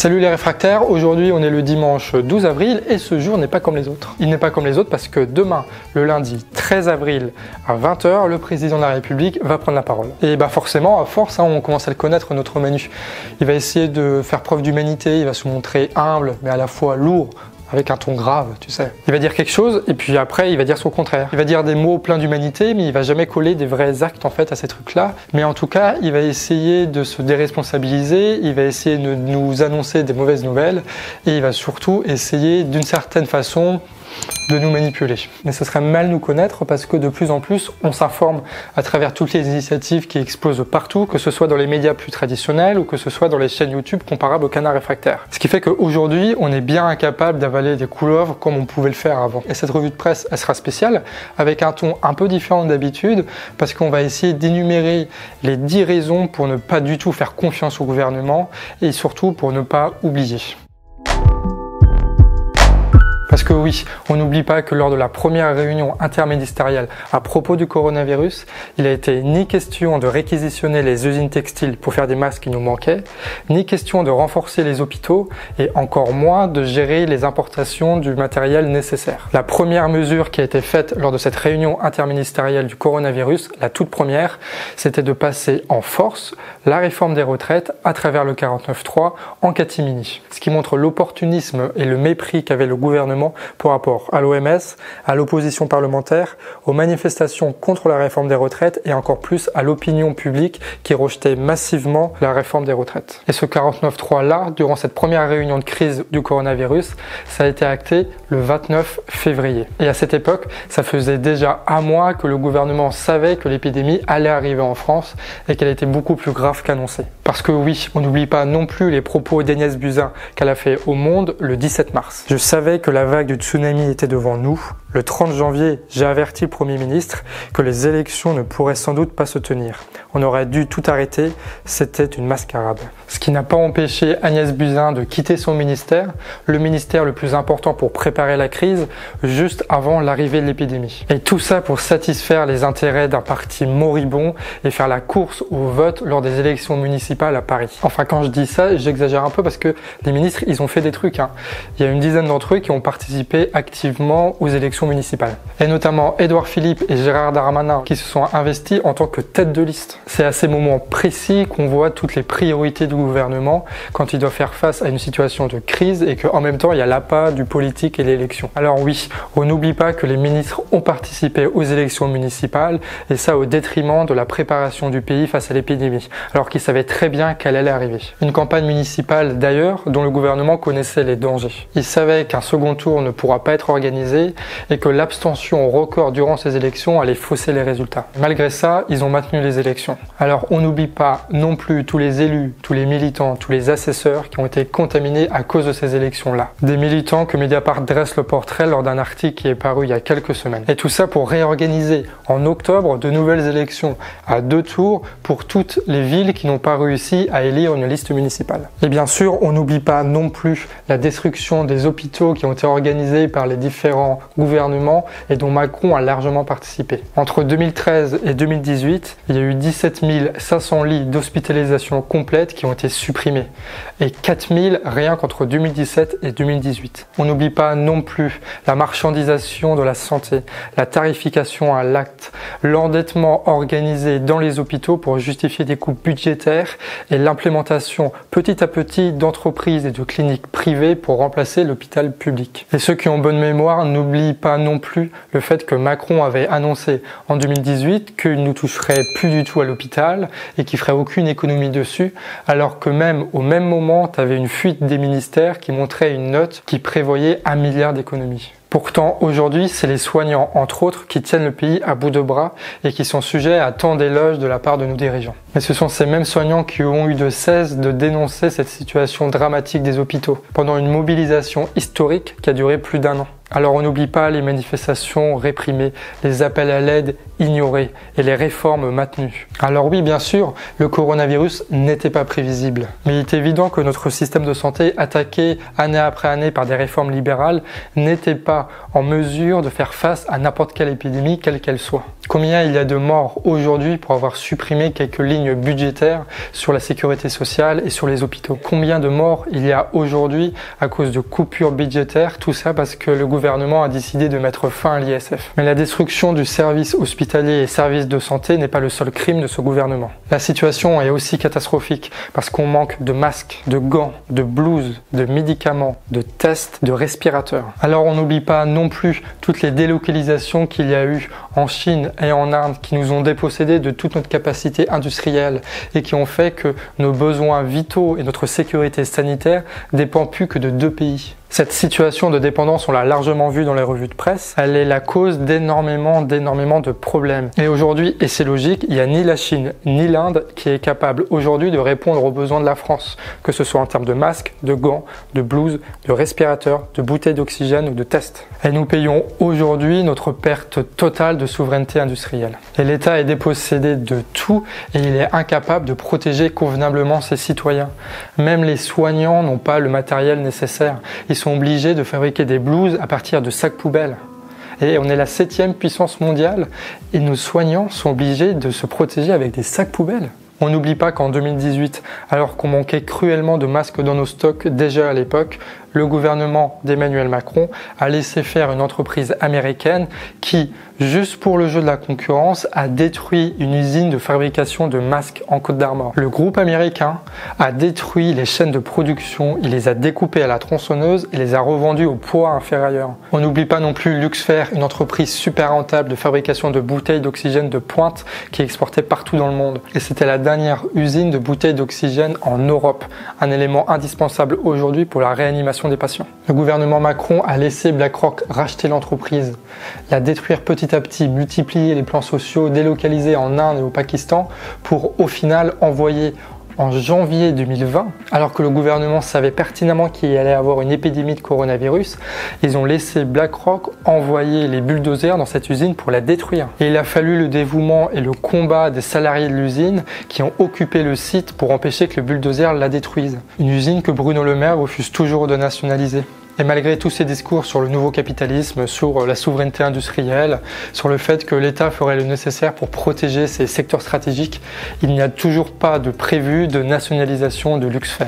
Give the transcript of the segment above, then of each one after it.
Salut les réfractaires, aujourd'hui on est le dimanche 12 avril et ce jour n'est pas comme les autres. Il n'est pas comme les autres parce que demain, le lundi 13 avril à 20 h, le président de la République va prendre la parole. Et bah forcément, à force, on commence à le connaître, notre Manu. Il va essayer de faire preuve d'humanité, il va se montrer humble mais à la fois lourd, avec un ton grave, tu sais. Il va dire quelque chose et puis après il va dire son contraire. Il va dire des mots pleins d'humanité mais il va jamais coller des vrais actes en fait à ces trucs-là. Mais en tout cas, il va essayer de se déresponsabiliser, il va essayer de nous annoncer des mauvaises nouvelles et il va surtout essayer d'une certaine façon de nous manipuler. Mais ce serait mal nous connaître parce que de plus en plus on s'informe à travers toutes les initiatives qui explosent partout, que ce soit dans les médias plus traditionnels ou que ce soit dans les chaînes YouTube comparables au Canard Réfractaire. Ce qui fait qu'aujourd'hui on est bien incapable d'avaler des couleuvres comme on pouvait le faire avant. Et cette revue de presse elle sera spéciale avec un ton un peu différent d'habitude parce qu'on va essayer d'énumérer les 10 raisons pour ne pas du tout faire confiance au gouvernement et surtout pour ne pas oublier. Parce que oui, on n'oublie pas que lors de la première réunion interministérielle à propos du coronavirus, il a été ni question de réquisitionner les usines textiles pour faire des masques qui nous manquaient, ni question de renforcer les hôpitaux et encore moins de gérer les importations du matériel nécessaire. La première mesure qui a été faite lors de cette réunion interministérielle du coronavirus, la toute première, c'était de passer en force la réforme des retraites à travers le 49.3 en catimini. Ce qui montre l'opportunisme et le mépris qu'avait le gouvernement par rapport à l'OMS, à l'opposition parlementaire, aux manifestations contre la réforme des retraites et encore plus à l'opinion publique qui rejetait massivement la réforme des retraites. Et ce 49.3 là, durant cette première réunion de crise du coronavirus, ça a été acté le 29 février. Et à cette époque, ça faisait déjà un mois que le gouvernement savait que l'épidémie allait arriver en France et qu'elle était beaucoup plus grave qu'annoncée. Parce que oui, on n'oublie pas non plus les propos d'Agnès Buzyn qu'elle a fait au Monde le 17 mars. Je savais que la vague du tsunami était devant nous. Le 30 janvier, j'ai averti le Premier ministre que les élections ne pourraient sans doute pas se tenir. On aurait dû tout arrêter, c'était une mascarade. Ce qui n'a pas empêché Agnès Buzyn de quitter son ministère, le ministère le plus important pour préparer la crise, juste avant l'arrivée de l'épidémie. Et tout ça pour satisfaire les intérêts d'un parti moribond et faire la course au vote lors des élections municipales à Paris. Enfin, quand je dis ça, j'exagère un peu parce que les ministres, ils ont fait des trucs. Il y a une dizaine d'entre eux qui ont participé activement aux élections municipales. Et notamment Édouard Philippe et Gérald Darmanin qui se sont investis en tant que tête de liste. C'est à ces moments précis qu'on voit toutes les priorités du gouvernement quand il doit faire face à une situation de crise et qu'en même temps il y a l'appât du politique et l'élection. Alors oui, on n'oublie pas que les ministres ont participé aux élections municipales et ça au détriment de la préparation du pays face à l'épidémie, alors qu'ils savaient très bien qu'elle allait arriver. Une campagne municipale d'ailleurs dont le gouvernement connaissait les dangers. Il savait qu'un second tour ne pourra pas être organisé et que l'abstention record durant ces élections allait fausser les résultats. Malgré ça, ils ont maintenu les élections. Alors on n'oublie pas non plus tous les élus, tous les militants, tous les assesseurs qui ont été contaminés à cause de ces élections-là. Des militants que Mediapart dresse le portrait lors d'un article qui est paru il y a quelques semaines. Et tout ça pour réorganiser en octobre de nouvelles élections à 2 tours pour toutes les villes qui n'ont pas réussi à élire une liste municipale. Et bien sûr, on n'oublie pas non plus la destruction des hôpitaux qui ont été organisés par les différents gouvernements et dont Macron a largement participé. Entre 2013 et 2018, il y a eu 17 500 lits d'hospitalisation complète qui ont été supprimés et 4 000 rien qu'entre 2017 et 2018. On n'oublie pas non plus la marchandisation de la santé, la tarification à l'acte, l'endettement organisé dans les hôpitaux pour justifier des coupes budgétaires et l'implémentation petit à petit d'entreprises et de cliniques privées pour remplacer l'hôpital public. Et ceux qui ont bonne mémoire n'oublient pas non plus le fait que Macron avait annoncé en 2018 qu'il ne toucherait plus du tout à l'hôpital et qu'il ferait aucune économie dessus, alors que même au même moment, tu avais une fuite des ministères qui montrait une note qui prévoyait 1 milliard d'économies. Pourtant, aujourd'hui, c'est les soignants, entre autres, qui tiennent le pays à bout de bras et qui sont sujets à tant d'éloges de la part de nos dirigeants. Mais ce sont ces mêmes soignants qui ont eu de cesse de dénoncer cette situation dramatique des hôpitaux pendant une mobilisation historique qui a duré plus d'1 an. Alors on n'oublie pas les manifestations réprimées, les appels à l'aide ignorés et les réformes maintenues. Alors oui, bien sûr, le coronavirus n'était pas prévisible. Mais il est évident que notre système de santé, attaqué année après année par des réformes libérales, n'était pas en mesure de faire face à n'importe quelle épidémie, quelle qu'elle soit. Combien il y a de morts aujourd'hui pour avoir supprimé quelques lignes budgétaires sur la sécurité sociale et sur les hôpitaux? Combien de morts il y a aujourd'hui à cause de coupures budgétaires? Tout ça parce que le gouvernement a décidé de mettre fin à l'ISF. Mais la destruction du service hospitalier et service de santé n'est pas le seul crime de ce gouvernement. La situation est aussi catastrophique parce qu'on manque de masques, de gants, de blouses, de médicaments, de tests, de respirateurs. Alors on n'oublie pas non plus toutes les délocalisations qu'il y a eu en Chine et en Inde qui nous ont dépossédés de toute notre capacité industrielle et qui ont fait que nos besoins vitaux et notre sécurité sanitaire dépendent plus que de 2 pays. Cette situation de dépendance, on l'a largement vu dans les revues de presse, elle est la cause d'énormément de problèmes. Et aujourd'hui, et c'est logique, il n'y a ni la Chine ni l'Inde qui est capable aujourd'hui de répondre aux besoins de la France, que ce soit en termes de masques, de gants, de blouses, de respirateurs, de bouteilles d'oxygène ou de tests. Et nous payons aujourd'hui notre perte totale de souveraineté industrielle. Et l'État est dépossédé de tout et il est incapable de protéger convenablement ses citoyens. Même les soignants n'ont pas le matériel nécessaire. Ils sont obligés de fabriquer des blouses à partir de sacs poubelles. Et on est la 7e puissance mondiale et nos soignants sont obligés de se protéger avec des sacs poubelles. On n'oublie pas qu'en 2018, alors qu'on manquait cruellement de masques dans nos stocks déjà à l'époque, le gouvernement d'Emmanuel Macron a laissé faire une entreprise américaine qui, juste pour le jeu de la concurrence, a détruit une usine de fabrication de masques en Côte d'Armor. Le groupe américain a détruit les chaînes de production, il les a découpées à la tronçonneuse et les a revendues au poids inférieur. On n'oublie pas non plus Luxfer, une entreprise super rentable de fabrication de bouteilles d'oxygène de pointe qui exportait partout dans le monde. Et c'était la dernière usine de bouteilles d'oxygène en Europe, un élément indispensable aujourd'hui pour la réanimation des patients. Le gouvernement Macron a laissé BlackRock racheter l'entreprise, la détruire petit à petit, multiplier les plans sociaux, délocaliser en Inde et au Pakistan pour au final envoyer en janvier 2020, alors que le gouvernement savait pertinemment qu'il allait avoir une épidémie de coronavirus, ils ont laissé BlackRock envoyer les bulldozers dans cette usine pour la détruire. Et il a fallu le dévouement et le combat des salariés de l'usine qui ont occupé le site pour empêcher que le bulldozer la détruise. Une usine que Bruno Le Maire refuse toujours de nationaliser. Et malgré tous ces discours sur le nouveau capitalisme, sur la souveraineté industrielle, sur le fait que l'État ferait le nécessaire pour protéger ses secteurs stratégiques, il n'y a toujours pas de prévu de nationalisation de Luxfer.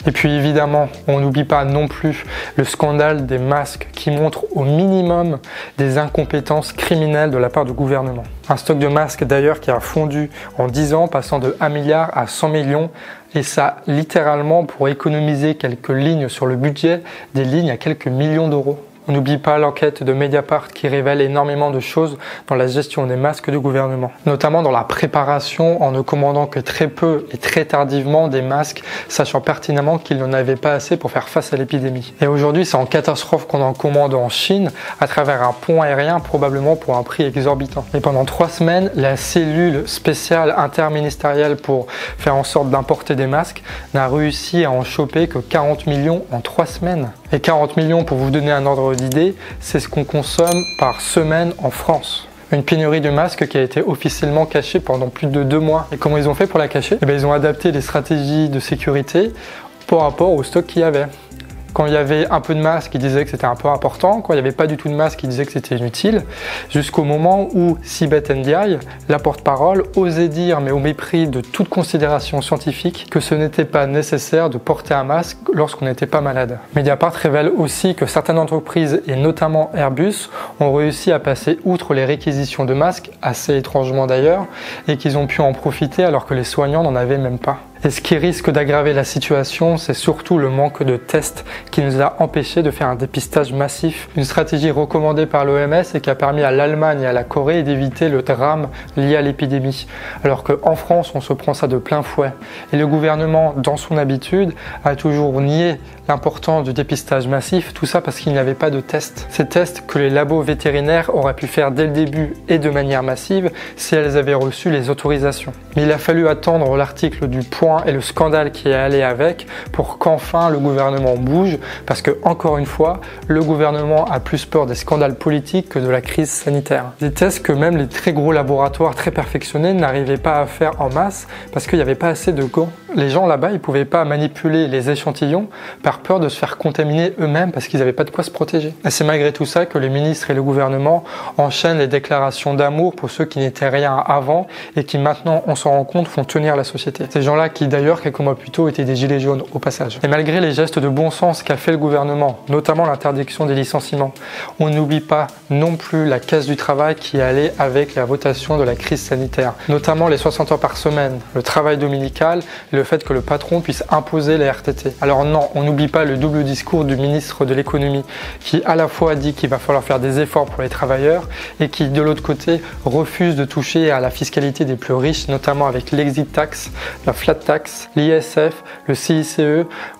Et puis évidemment, on n'oublie pas non plus le scandale des masques qui montre au minimum des incompétences criminelles de la part du gouvernement. Un stock de masques d'ailleurs qui a fondu en 10 ans, passant de 1 milliard à 100 millions. Et ça, littéralement, pour économiser quelques lignes sur le budget, des lignes à quelques millions d'euros. On n'oublie pas l'enquête de Mediapart qui révèle énormément de choses dans la gestion des masques du gouvernement, notamment dans la préparation en ne commandant que très peu et très tardivement des masques, sachant pertinemment qu'il n'en avait pas assez pour faire face à l'épidémie. Et aujourd'hui, c'est en catastrophe qu'on en commande en Chine à travers un pont aérien, probablement pour un prix exorbitant. Et pendant 3 semaines, la cellule spéciale interministérielle pour faire en sorte d'importer des masques n'a réussi à en choper que 40 millions en 3 semaines. Et 40 millions, pour vous donner un ordre d'idée, c'est ce qu'on consomme par semaine en France. Une pénurie de masques qui a été officiellement cachée pendant plus de 2 mois. Et comment ils ont fait pour la cacher? Ils ont adapté les stratégies de sécurité par rapport au stock qu'il y avait. Quand il y avait un peu de masque, ils disaient que c'était un peu important. Quand il n'y avait pas du tout de masque, ils disaient que c'était inutile. Jusqu'au moment où Sibeth Ndiaye, la porte-parole, osait dire, mais au mépris de toute considération scientifique, que ce n'était pas nécessaire de porter un masque lorsqu'on n'était pas malade. Mediapart révèle aussi que certaines entreprises, et notamment Airbus, ont réussi à passer outre les réquisitions de masques, assez étrangement d'ailleurs, et qu'ils ont pu en profiter alors que les soignants n'en avaient même pas. Et ce qui risque d'aggraver la situation, c'est surtout le manque de tests qui nous a empêchés de faire un dépistage massif. Une stratégie recommandée par l'OMS et qui a permis à l'Allemagne et à la Corée d'éviter le drame lié à l'épidémie. Alors qu'en France, on se prend ça de plein fouet. Et le gouvernement, dans son habitude, a toujours nié l'importance du dépistage massif, tout ça parce qu'il n'y avait pas de tests. Ces tests que les labos vétérinaires auraient pu faire dès le début et de manière massive si elles avaient reçu les autorisations. Mais il a fallu attendre l'article du Point point et le scandale qui est allé avec pour qu'enfin le gouvernement bouge, parce que encore une fois, le gouvernement a plus peur des scandales politiques que de la crise sanitaire. Des tests que même les très gros laboratoires très perfectionnés n'arrivaient pas à faire en masse parce qu'il n'y avait pas assez de gants. Les gens là-bas, ils ne pouvaient pas manipuler les échantillons par peur de se faire contaminer eux-mêmes parce qu'ils n'avaient pas de quoi se protéger. Et c'est malgré tout ça que les ministres et le gouvernement enchaînent les déclarations d'amour pour ceux qui n'étaient rien avant et qui maintenant, on s'en rend compte, font tenir la société. Ces gens-là qui d'ailleurs, quelques mois plus tôt, étaient des gilets jaunes au passage. Et malgré les gestes de bon sens qu'a fait le gouvernement, notamment l'interdiction des licenciements, on n'oublie pas non plus la casse du travail qui allait avec la votation de la crise sanitaire, notamment les 60 heures par semaine, le travail dominical et le fait que le patron puisse imposer les RTT. Alors non, on n'oublie pas le double discours du ministre de l'économie qui à la fois dit qu'il va falloir faire des efforts pour les travailleurs et qui de l'autre côté refuse de toucher à la fiscalité des plus riches, notamment avec l'exit tax, la flat tax, l'ISF, le CICE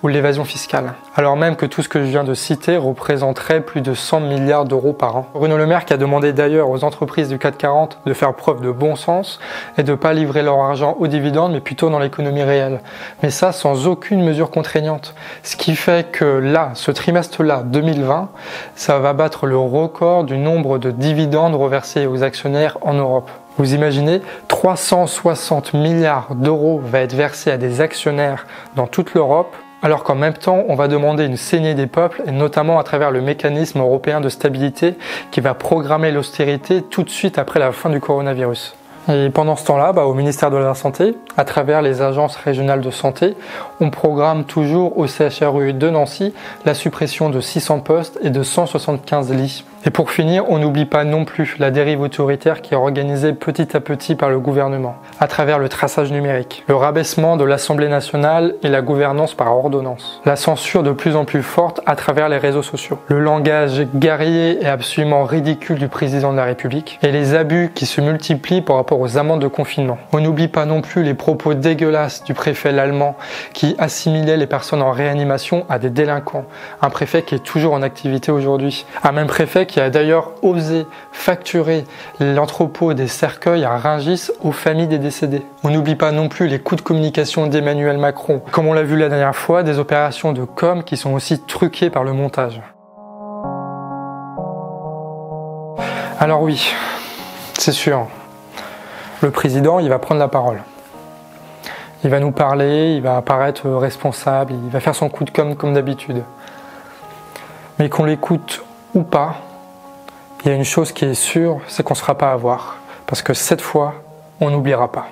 ou l'évasion fiscale. Alors même que tout ce que je viens de citer représenterait plus de 100 milliards d'euros par an. Bruno Le Maire qui a demandé d'ailleurs aux entreprises du CAC 40 de faire preuve de bon sens et de ne pas livrer leur argent aux dividendes mais plutôt dans l'économie réelle. Mais ça sans aucune mesure contraignante. Ce qui fait que là, ce trimestre-là, 2020, ça va battre le record du nombre de dividendes reversés aux actionnaires en Europe. Vous imaginez, 360 milliards d'euros va être versé à des actionnaires dans toute l'Europe, alors qu'en même temps, on va demander une saignée des peuples, et notamment à travers le mécanisme européen de stabilité qui va programmer l'austérité tout de suite après la fin du coronavirus. Et pendant ce temps-là, au ministère de la Santé, à travers les agences régionales de santé, on programme toujours au CHRU de Nancy la suppression de 600 postes et de 175 lits. Et pour finir, on n'oublie pas non plus la dérive autoritaire qui est organisée petit à petit par le gouvernement, à travers le traçage numérique, le rabaissement de l'Assemblée nationale et la gouvernance par ordonnance, la censure de plus en plus forte à travers les réseaux sociaux, le langage guerrier et absolument ridicule du président de la République, et les abus qui se multiplient par rapport aux amendes de confinement. On n'oublie pas non plus les propos dégueulasses du préfet l'allemand qui assimilait les personnes en réanimation à des délinquants, un préfet qui est toujours en activité aujourd'hui, un même préfet qui a d'ailleurs osé facturer l'entrepôt des cercueils à Rungis aux familles des décédés. On n'oublie pas non plus les coups de communication d'Emmanuel Macron, comme on l'a vu la dernière fois, des opérations de com qui sont aussi truquées par le montage. Alors oui, c'est sûr, le président, il va prendre la parole. Il va nous parler, il va apparaître responsable, il va faire son coup de com' comme d'habitude. Mais qu'on l'écoute ou pas, il y a une chose qui est sûre, c'est qu'on ne sera pas à voir. Parce que cette fois, on n'oubliera pas.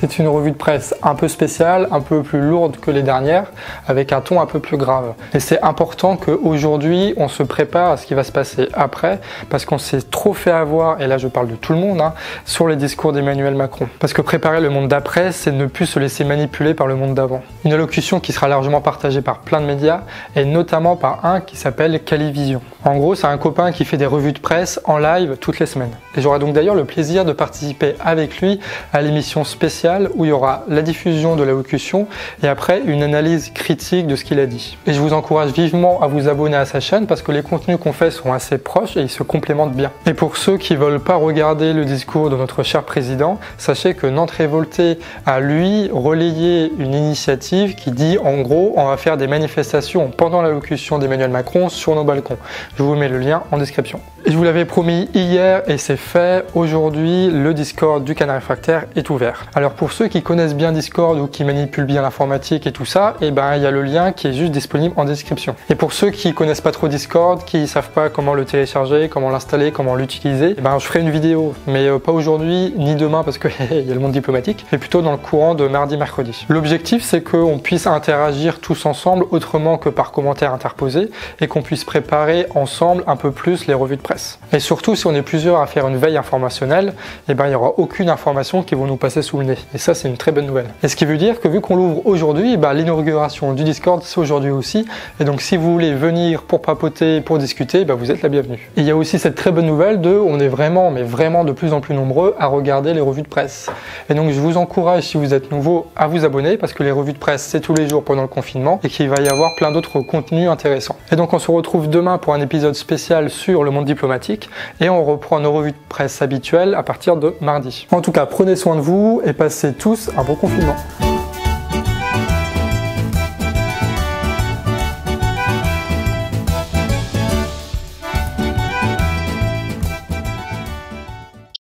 C'est une revue de presse un peu spéciale, un peu plus lourde que les dernières, avec un ton un peu plus grave. Et c'est important qu'aujourd'hui, on se prépare à ce qui va se passer après, parce qu'on s'est trop fait avoir, et là je parle de tout le monde, sur les discours d'Emmanuel Macron. Parce que préparer le monde d'après, c'est ne plus se laisser manipuler par le monde d'avant. Une allocution qui sera largement partagée par plein de médias, et notamment par un qui s'appelle Calivision. En gros, c'est un copain qui fait des revues de presse en live toutes les semaines. Et j'aurai donc d'ailleurs le plaisir de participer avec lui à l'émission spéciale où il y aura la diffusion de l'allocution et après une analyse critique de ce qu'il a dit. Et je vous encourage vivement à vous abonner à sa chaîne parce que les contenus qu'on fait sont assez proches et ils se complémentent bien. Et pour ceux qui veulent pas regarder le discours de notre cher président, sachez que Nantes Révoltée a lui relayé une initiative qui dit en gros on va faire des manifestations pendant l'allocution d'Emmanuel Macron sur nos balcons. Je vous mets le lien en description. Et je vous l'avais promis hier et c'est fait, aujourd'hui le Discord du Canard Réfractaire est ouvert. Alors pour ceux qui connaissent bien Discord ou qui manipulent bien l'informatique et tout ça, il y a le lien qui est juste disponible en description. Et pour ceux qui connaissent pas trop Discord, qui savent pas comment le télécharger, comment l'installer, comment l'utiliser, je ferai une vidéo, mais pas aujourd'hui ni demain parce que il y a le monde diplomatique, mais plutôt dans le courant de mardi-mercredi. L'objectif c'est qu'on puisse interagir tous ensemble autrement que par commentaires interposés et qu'on puisse préparer ensemble un peu plus les revues de presse. Et surtout si on est plusieurs à faire une veille informationnelle, il n'y aura aucune information qui va nous passer sous le nez. mardi. Et ça, c'est une très bonne nouvelle. Et ce qui veut dire que vu qu'on l'ouvre aujourd'hui, l'inauguration du Discord, c'est aujourd'hui aussi. Et donc, si vous voulez venir pour papoter, pour discuter, vous êtes la bienvenue. Et il y a aussi cette très bonne nouvelle on est vraiment, mais vraiment de plus en plus nombreux à regarder les revues de presse. Et donc, je vous encourage, si vous êtes nouveau, à vous abonner parce que les revues de presse, c'est tous les jours pendant le confinement et qu'il va y avoir plein d'autres contenus intéressants. Et donc, on se retrouve demain pour un épisode spécial sur le monde diplomatique et on reprend nos revues de presse habituelles à partir de mardi. En tout cas, prenez soin de vous et passez tous un bon confinement.